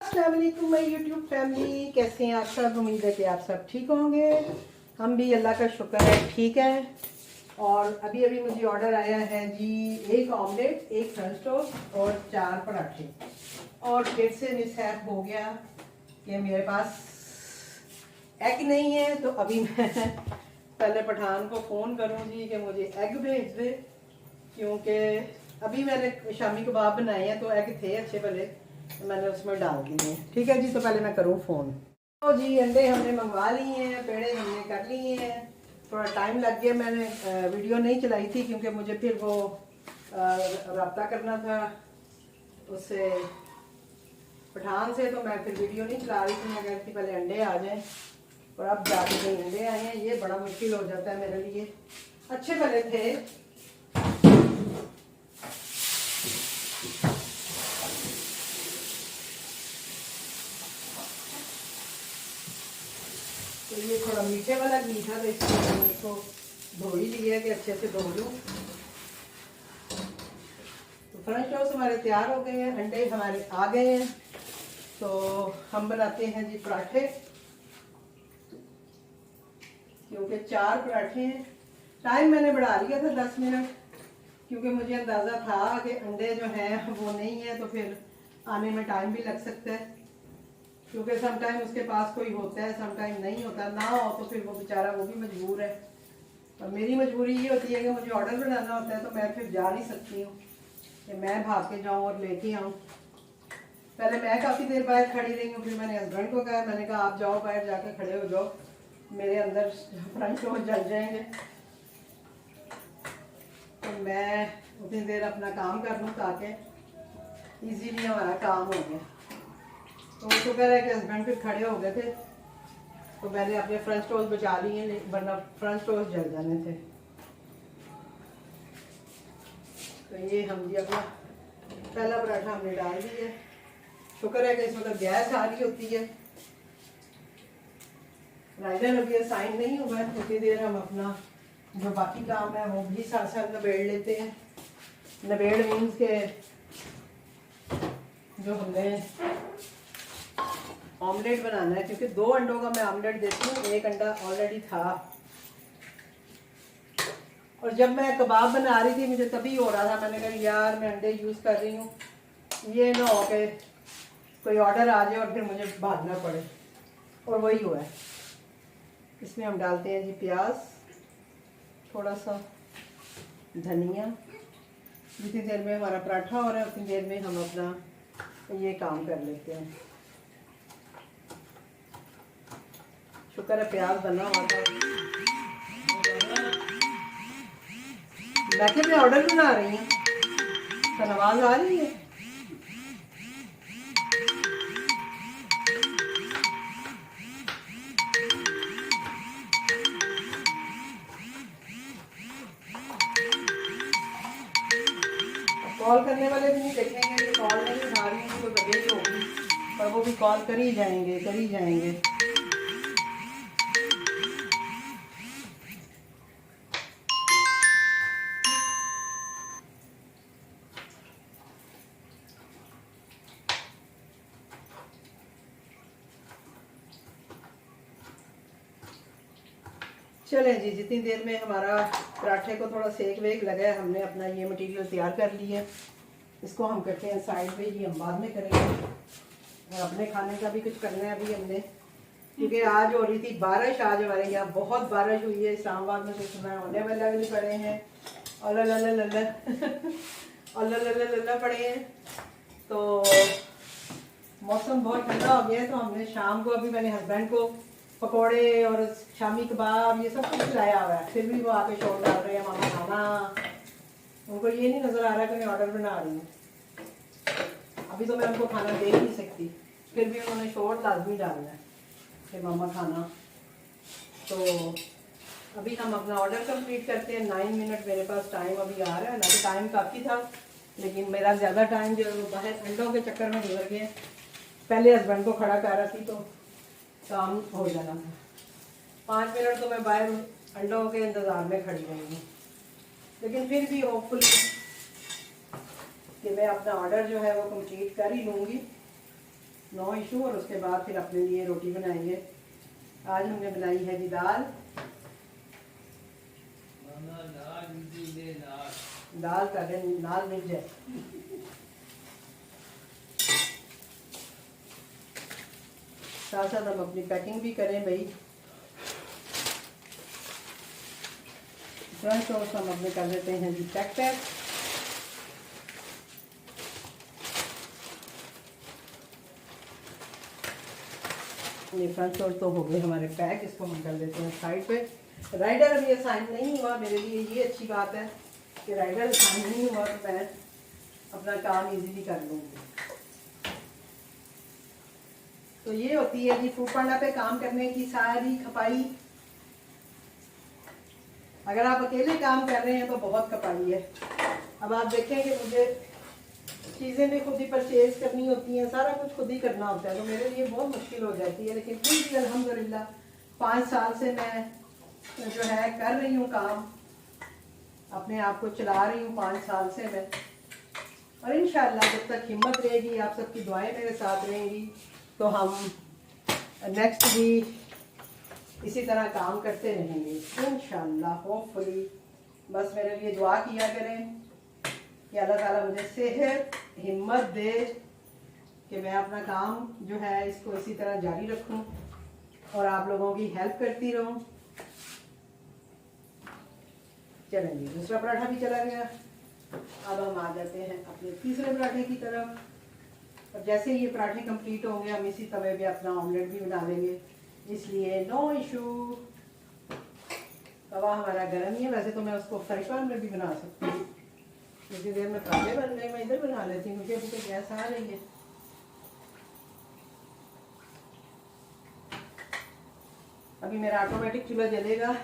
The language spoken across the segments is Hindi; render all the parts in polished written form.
अस्सलाम वालेकुम माय यूट्यूब फैमिली, कैसे हैं आप सब। उम्मीद है कि आप सब ठीक होंगे। हम भी अल्लाह का शुक्र है ठीक है। और अभी अभी मुझे ऑर्डर आया है जी, एक ऑमलेट, एक फ्रेंच टोस्ट और 4 पराठे। और फिर से मिसहैप हो गया कि मेरे पास एग नहीं है, तो अभी मैं पहले पठान को फ़ोन करूँ जी कि मुझे एग भेज दे, क्योंकि अभी मैंने शामी कबाब बनाए हैं तो एग थे अच्छे भले, तो मैंने उसमें डाल दिए। ठीक है जी, तो पहले मैं करूँ फ़ोन। तो जी अंडे हमने मंगवा लिए हैं, पेड़े हमने कर लिए हैं। थोड़ा टाइम लग गया, मैंने वीडियो नहीं चलाई थी क्योंकि मुझे फिर वो रब्ता करना था उससे, पठान से, तो मैं फिर वीडियो नहीं चला रही थी। मैं कहती पहले अंडे आ जाएं, और अब जाके कहीं अंडे आए हैं, ये बड़ा मुश्किल हो जाता है मेरे लिए। अच्छे भले थे। तो ये थोड़ा मीठे वाला घी था, तो इसलिए मैंने इसको धो ही लिया कि अच्छे से धो लूँ। तो फ्रेंच टोस्ट हमारे तैयार हो गए हैं, अंडे हमारे आ गए हैं। तो हम बनाते हैं जी पराठे, क्योंकि 4 पराठे हैं। टाइम मैंने बढ़ा लिया था 10 मिनट, क्योंकि मुझे अंदाज़ा था कि अंडे जो हैं वो नहीं है, तो फिर आने में टाइम भी लग सकता है। क्योंकि समटाइम उसके पास कोई होता है, समटाइम नहीं होता, ना हो तो फिर वो बेचारा वो भी मजबूर है। और मेरी मजबूरी ये होती है कि मुझे ऑर्डर बनाना होता है, तो मैं फिर जा नहीं सकती हूँ कि मैं भाग के जाऊँ और लेके आऊँ। पहले मैं काफ़ी देर बाहर खड़ी रही हूँ, फिर मैंने हस्बैंड को कहा, मैंने कहा आप जाओ बाहर जाके खड़े हो जाओ, मेरे अंदर फ्रंट टोस्ट जल जाएंगे। तो मैं उतनी देर अपना काम कर लूँ ताकि इजीली हमारा काम हो गया। तो शुक्र है कि हस्बैंड फिर खड़े हो गए थे, तो मैंने अपने फ्रेंच टोस्ट बचा लिए, वरना फ्रेंच टोस्ट जल जाने थे। तो ये हम जी अपना पहला पराठा हमने डाल दिया। शुक्र है कि इस वक्त गैस आ रही होती है। राइडर अभी साइन नहीं हुआ है, उतनी देर हम अपना जो बाकी काम है वो भी साथ साथ निबेड़ लेते हैं। निबेड़ मीन्स के जो हमने ऑमलेट बनाना है, क्योंकि 2 अंडों का मैं ऑमलेट देती हूँ, 1 अंडा ऑलरेडी था। और जब मैं कबाब बना रही थी मुझे तभी हो रहा था, मैंने कहा यार मैं अंडे यूज़ कर रही हूँ, ये ना हो के कोई ऑर्डर आ जाए और फिर मुझे भागना पड़े। और वही हुआ है। इसमें हम डालते हैं जी प्याज, थोड़ा सा धनिया। जितनी देर में हमारा पराठा हो रहा है उतनी देर में हम अपना ये काम कर लेते हैं। शुक्र है प्याज बना हुआ था। मैं क्या ऑर्डर बना रही हूँ, तो आवाज़ आ रही है। कॉल करने वाले भी नहीं देखेंगे कि कॉल नहीं उठा रही है, तो लगे ही होगी, पर वो भी कॉल कर ही जाएंगे, कर ही जाएंगे। चले जी, जितनी देर में हमारा पराठे को थोड़ा सेक वेक लगा है, हमने अपना ये मटेरियल तैयार कर लिया है। इसको हम करते हैं साइड पे, ये हम बाद में करेंगे। और अपने खाने का भी कुछ करना है अभी हमने, क्योंकि आज हो रही थी बारिश। आज हमारे यहाँ बहुत बारिश हुई है। इस्लामाबाद में तो सुना है होने वाला भी पड़े हैं, और अल्लाह पड़े हैं। तो मौसम बहुत ठंडा हो गया है। तो हमने शाम को, अभी मैंने हस्बैंड को पकोड़े और शामी कबाब ये सब कुछ खिलाया हुआ है, फिर भी वो आके शोर डाल रहे हैं मामा खाना। उनको ये नहीं नज़र आ रहा कि मैं ऑर्डर बना रही हूँ। अभी तो मैं उनको खाना दे ही नहीं सकती, फिर भी उन्होंने शोर लाजमी डालना है कि मामा खाना। तो अभी हम अपना ऑर्डर कंप्लीट करते हैं। 9 मिनट मेरे पास टाइम अभी आ रहा है, ना तो टाइम काफ़ी था, लेकिन मेरा ज़्यादा टाइम जो है वो बाहर अंडों के चक्कर में गुजर गया। पहले हस्बैंड को खड़ा कर रही थी तो काम हो जाना था। 5 मिनट तो मैं बाहर अंडों के इंतज़ार में खड़ी रही हूँ, लेकिन फिर भी होपफुली कि मैं अपना ऑर्डर जो है वो कंप्लीट कर ही लूँगी। No issue. और उसके बाद फिर अपने लिए रोटी बनाएंगे। आज हमने बनाई है जी दाल। दाल का दिन नाल मिल जाए। साथ साथ हम अपनी पैकिंग भी करें भाई। फ्रेंच टोस्ट हम अपने कर देते हैं जी पैक। ये फ्रेंच टोस्ट तो हो गए हमारे पैक। इसको हम कर देते हैं साइड पे। राइडर अभी असाइन नहीं हुआ मेरे लिए, ये अच्छी बात है कि राइडर असाइन नहीं हुआ तो मैं अपना काम इजीली कर लूँगी। तो ये होती है जी फूड पांडा पे काम करने की सारी खपाई। अगर आप अकेले काम कर रहे हैं तो बहुत खपाई है। अब आप देखें कि मुझे चीज़ें भी खुद ही परचेज करनी होती हैं, सारा कुछ खुद ही करना होता है, तो मेरे लिए बहुत मुश्किल हो जाती है। लेकिन फिर भी अल्हम्दुलिल्लाह 5 साल से मैं जो है कर रही हूँ काम, अपने आप को चला रही हूँ 5 साल से मैं। और इंशाल्लाह जब तक हिम्मत रहेगी, आप सबकी दुआएं मेरे साथ रहेंगी, तो हम नेक्स्ट भी इसी तरह काम करते रहेंगे इंशाल्लाह होपफुली। बस मेरे लिए दुआ किया करें कि अल्लाह ताला मुझे सेहत हिम्मत दे कि मैं अपना काम जो है इसको इसी तरह जारी रखूं और आप लोगों की हेल्प करती रहूं। चलेंगे, दूसरा पराठा भी चला गया। अब हम आ जाते हैं अपने तीसरे पराठे की तरफ। और जैसे ये पराठे कंप्लीट होंगे हम इसी तवे पे अपना ऑमलेट भी बना लेंगे, इसलिए नो इशू। तवा हमारा गर्म ही है। वैसे तो मैं उसको फ्राई पैन में भी बना सकती हूँ, इतनी देर में पराठे बन गए, मैं इधर बना लेती हूँ क्योंकि अभी तो गैस आ रही है। अभी मेरा ऑटोमेटिक चूल्हा जलेगा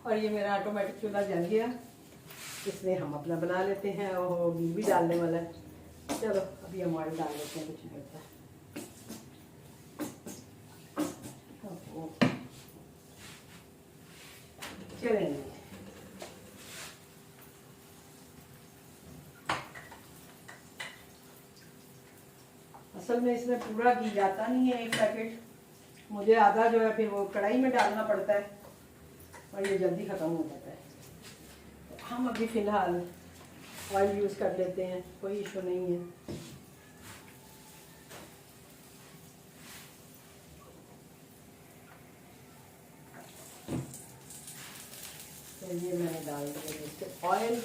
और ये मेरा ऑटोमेटिक चूल्हा जल गया, इसलिए हम अपना बना लेते हैं। और घी भी डालने वाला है। चलो अभी हम ऑयल डाल लेते हैं, कुछ नहीं होता। चलेंगे, असल में इसमें पूरा घी जाता नहीं है, एक पैकेट मुझे आधा जो है फिर वो कढ़ाई में डालना पड़ता है और ये जल्दी ख़त्म हो जाता है। तो हम अभी फ़िलहाल ऑयल यूज़ कर लेते हैं, कोई इशू नहीं है। तो ये मैंने डाल दिया इससे ऑयल।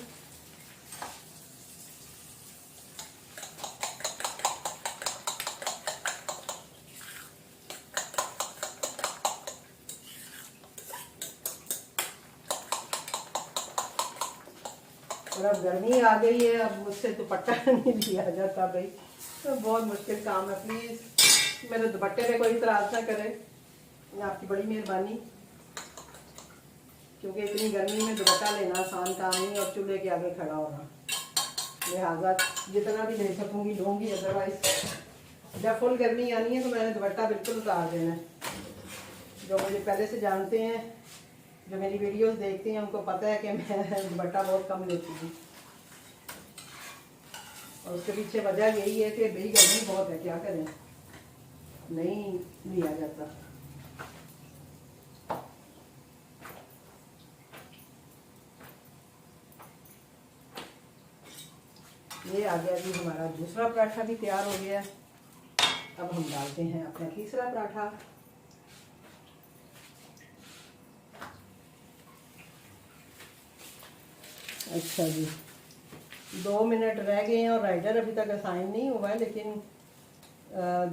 और अब गर्मी आ गई है, अब मुझसे दुपट्टा नहीं लिया जाता भाई, तो बहुत मुश्किल काम है। प्लीज़ मेरे दुपट्टे पे कोई इतराज़ ना करे, आपकी बड़ी मेहरबानी। क्योंकि इतनी गर्मी में दुपट्टा लेना आसान काम नहीं और चूल्हे के आगे खड़ा होना, लिहाजा जितना भी ले सकूँगी लूँगी, अदरवाइज जब फुल गर्मी आनी है तो मैंने दुपट्टा बिल्कुल उतार देना है। जो मुझे पहले से जानते हैं, जो मेरी वीडियोस देखते हैं, उनको पता है कि मैं दुपट्टा बहुत कम लेती हूँ। और उसके पीछे वजह यही है कि भाई गर्मी बहुत है, क्या करें, नहीं लिया जाता। ये आ गया जी हमारा दूसरा पराठा भी तैयार हो गया। अब हम डालते हैं अपना तीसरा पराठा। अच्छा जी, 2 मिनट रह गए हैं और राइडर अभी तक असाइन नहीं हुआ है, लेकिन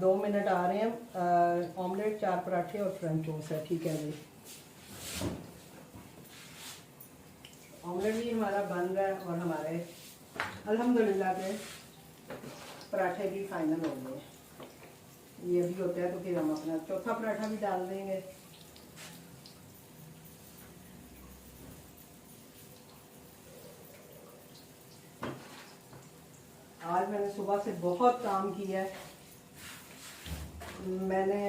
2 मिनट आ रहे हैं। ऑमलेट, 4 पराठे और फ्रेंच टोस्ट है, ठीक है जी। ऑमलेट भी हमारा बन रहा है और हमारे अल्हम्दुलिल्लाह के पराठे भी फाइनल हो गए। ये भी होता है तो फिर हम अपना चौथा पराठा भी डाल देंगे। आज मैंने सुबह से बहुत काम किया है। मैंने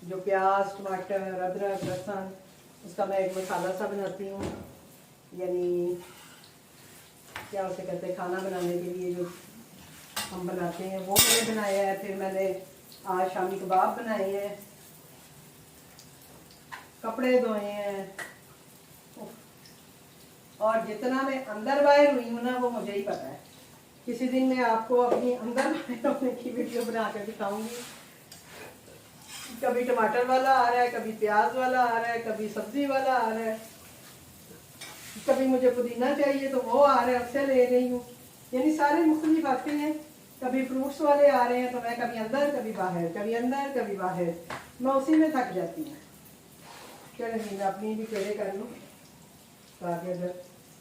जो प्याज, टमाटर, अदरक, लहसुन, उसका मैं एक मसाला सा बनाती हूँ, यानी क्या उसे कहते हैं, खाना बनाने के लिए जो हम बनाते हैं, वो मैंने बनाया है। फिर मैंने आज शामी कबाब बनाए हैं, कपड़े धोए हैं, और जितना मैं अंदर बाहर हुई हूँ ना वो मुझे ही पता है। किसी दिन मैं आपको अपनी अंदर बाहर होने की वीडियो बना कर दिखाऊंगी। कभी टमाटर वाला आ रहा है, कभी प्याज वाला आ रहा है, कभी सब्जी वाला आ रहा है, कभी मुझे पुदीना चाहिए तो वो आ रहा है, उससे ले रही हूँ। यानी सारे मुख्तलिफ आते हैं। कभी फ्रूट्स वाले आ रहे हैं तो मैं कभी अंदर कभी बाहर, कभी अंदर कभी बाहर, मैं उसी में थक जाती हूँ। चलिए मैं अपनी भी पेड़े कर लूँ, ताकि अगर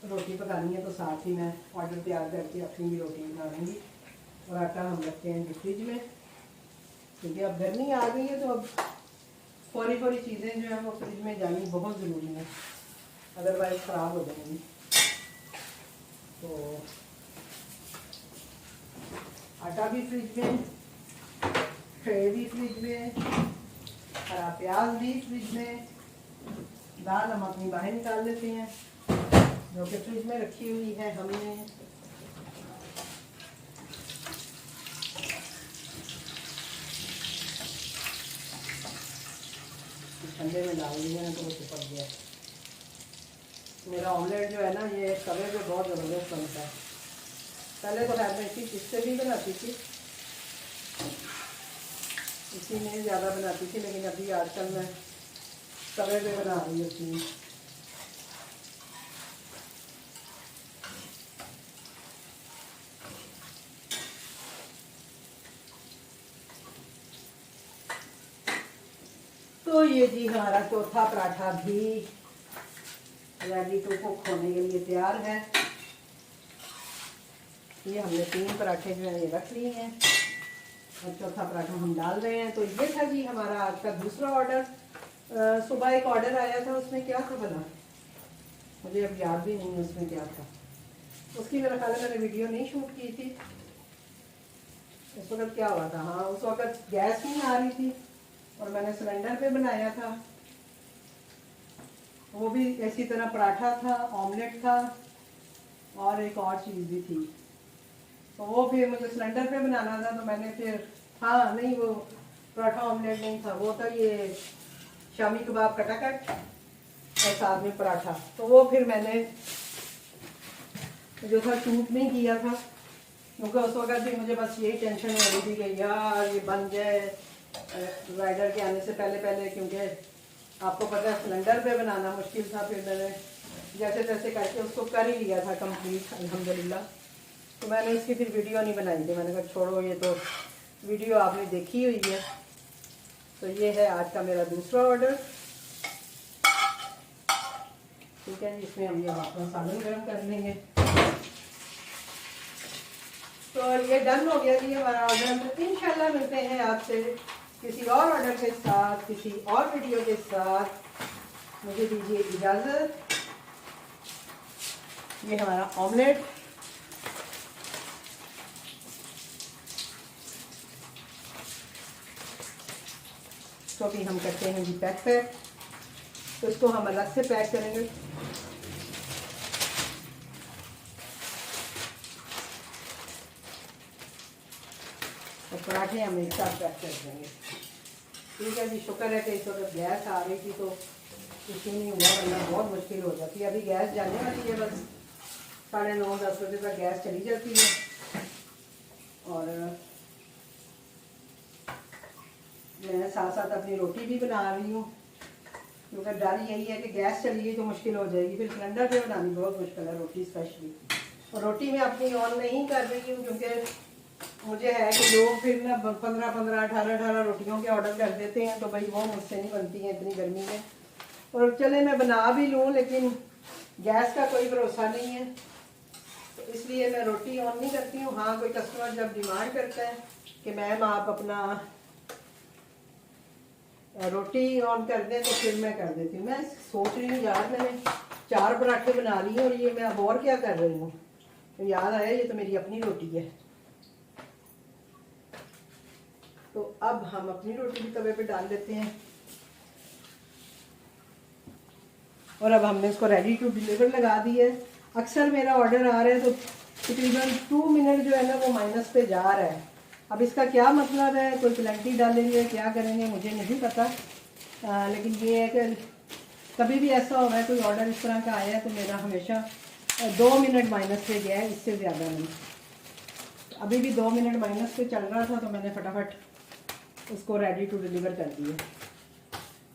रोटी पकानी है तो साथ ही मैं ऑर्डर तैयार करके अपनी भी रोटी बना लूँगी। और आटा हम रखते हैं फ्रिज में, क्योंकि अब गर्मी आ गई है तो अब फौरी फौरी चीज़ें जो हैं वो फ्रिज में जानी बहुत ज़रूरी है, अदरवाइज ख़राब हो जाएंगी। तो आटा भी फ्रिज में, ट्रे भी फ्रिज में, हरा प्याज भी फ्रिज में, दाल हम अपनी बाहर निकाल लेते हैं जो कि फ्रिज में रखी हुई है हमने। ठंडे में डाल दिए हैं तो वो चिपक गया। मेरा ऑमलेट जो है ना ये तवे पे बहुत ज़बरदस्त बनता है। पहले तो मैं इससे भी बनाती थी, इसी में ज़्यादा बनाती थी, लेकिन अभी आजकल मैं तवे पे बना रही हूँ उसमें। तो ये जी हमारा चौथा पराठा भी रेडी टू कुक होने के लिए तैयार है। ये हमने 3 पराठे जो है ये रख लिए हैं और चौथा पराठा हम डाल रहे हैं। तो ये था जी हमारा आज का दूसरा ऑर्डर। सुबह एक ऑर्डर आया था, उसमें क्या था भला, मुझे अब याद भी नहीं है उसमें क्या था। उसकी मेरा ख्याल है मैंने वीडियो नहीं शूट की थी। उस वक्त क्या हुआ था, हाँ उस वक्त गैस नहीं आ रही थी और मैंने सिलेंडर पे बनाया था। वो भी इसी तरह पराठा था, ऑमलेट था और एक और चीज़ भी थी। तो वो फिर मुझे सिलेंडर पे बनाना था, तो मैंने फिर, हाँ नहीं वो पराठा ऑमलेट नहीं था, वो था ये शामी कबाब कटाकट और साथ में पराठा। तो वो फिर मैंने जो था शूट नहीं किया था, क्योंकि उस वक्त भी मुझे बस यही टेंशन हो रही थी कि यार ये बन जाए राइडर के आने से पहले पहले, क्योंकि आपको पता है सिलेंडर पे बनाना मुश्किल था। फिर मैंने जैसे तैसे करके उसको कर ही लिया था कंप्लीट अल्हम्दुलिल्लाह। तो मैंने उसकी फिर वीडियो नहीं बनाई थी, मैंने कहा छोड़ो ये तो वीडियो आपने देखी हुई है। तो ये है आज का मेरा दूसरा ऑर्डर। ठीक है, इसमें हम ये वापस सालन गर्म कर लेंगे। तो ये डन हो गया जी हमारा ऑर्डर। तो इंशाल्लाह मिलते हैं आपसे किसी और ऑर्डर के साथ, किसी और वीडियो के साथ। मुझे दीजिए इजाज़त। ये हमारा ऑमलेट तो भी हम करते हैं जी पैक। तो इसको हम अलग से पैक करेंगे। और पराठे हम एक साथ पैक कर देंगे। ठीक है जी, शुक्र है कि इस वक्त गैस आ रही थी तो कुछ नहीं हुआ, वरना बहुत मुश्किल हो जाती है। अभी गैस जाने वाली है, बस 9:30-10 बजे तक गैस चली जाती है। और मैं साथ साथ अपनी रोटी भी बना रही हूँ, क्योंकि डर यही है कि गैस चली गई तो मुश्किल हो जाएगी, फिर सिलेंडर पे बनानी बहुत मुश्किल है रोटी स्पेशली। और रोटी मैं अपनी ऑन नहीं कर रही हूँ, क्योंकि मुझे है कि लोग फिर ना 15-15, 18-18 रोटियों के ऑर्डर कर देते हैं, तो भाई वो मुझसे नहीं बनती हैं इतनी गर्मी में। और चले मैं बना भी लूँ, लेकिन गैस का कोई भरोसा नहीं है, तो इसलिए मैं रोटी ऑन नहीं करती हूँ। हाँ कोई कस्टमर जब डिमांड करता है कि मैम आप अपना रोटी ऑन कर दें तो फिर मैं कर देती हूँ। मैं सोच रही हूँ यार मैंने 4 पराठे बना लिए और ये मैं अब और क्या कर रही हूँ, तो याद आया ये तो मेरी अपनी रोटी है। तो अब हम अपनी रोटी भी तवे पे डाल देते हैं और अब हमने इसको रेडी टू डिलीवर लगा दी है। अक्सर मेरा ऑर्डर आ रहा है तो तकरीबन 2 मिनट जो है ना वो माइनस पे जा रहा है। अब इसका क्या मतलब है, कोई प्लेंटी डालेंगे क्या करेंगे मुझे नहीं पता, लेकिन ये है कि कभी भी ऐसा होगा कोई ऑर्डर इस तरह का आया है तो मेरा हमेशा 2 मिनट माइनस पे गया है, इससे ज़्यादा नहीं। अभी भी 2 मिनट माइनस पे चल रहा था तो मैंने फटाफट उसको रेडी टू डिलीवर कर दिया।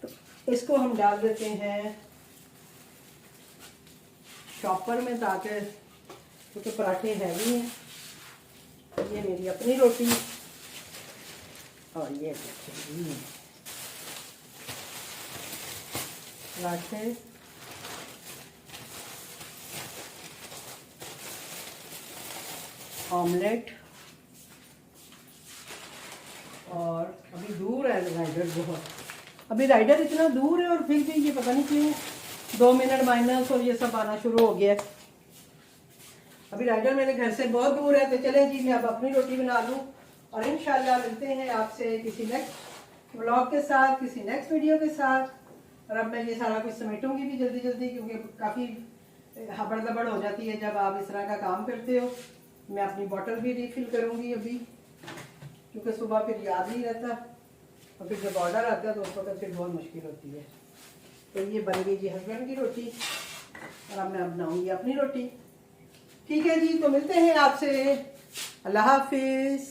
तो इसको हम डाल देते हैं चॉपर में, ताकि क्योंकि पराठे हैवी हैं। ये मेरी अपनी रोटी और ये पराठे ऑमलेट। और अभी दूर है राइडर बहुत, अभी राइडर इतना दूर है और फिर भी ये पता नहीं क्यों 2 मिनट माइनस और ये सब आना शुरू हो गया। अभी राइडर मेरे घर से बहुत दूर है। तो चलें जी, मैं अब अपनी रोटी बना लूँ और इंशाल्लाह मिलते हैं आपसे किसी नेक्स्ट व्लॉग के साथ, किसी नेक्स्ट वीडियो के साथ। और अब मैं ये सारा कुछ समेटूंगी भी जल्दी जल्दी, क्योंकि काफ़ी हबड़ दबड़ हो जाती है जब आप इस तरह का काम करते हो। मैं अपनी बोतल भी रिफ़िल करूँगी अभी, क्योंकि सुबह फिर याद नहीं रहता और फिर जब ऑर्डर आता है तो उस वक्त फिर बहुत मुश्किल होती है। तो ये बन गई जी हस्बैंड की रोटी और अब मैं बनाऊँगी अपनी रोटी। ठीक है जी, तो मिलते हैं आपसे। अल्लाह हाफिज़।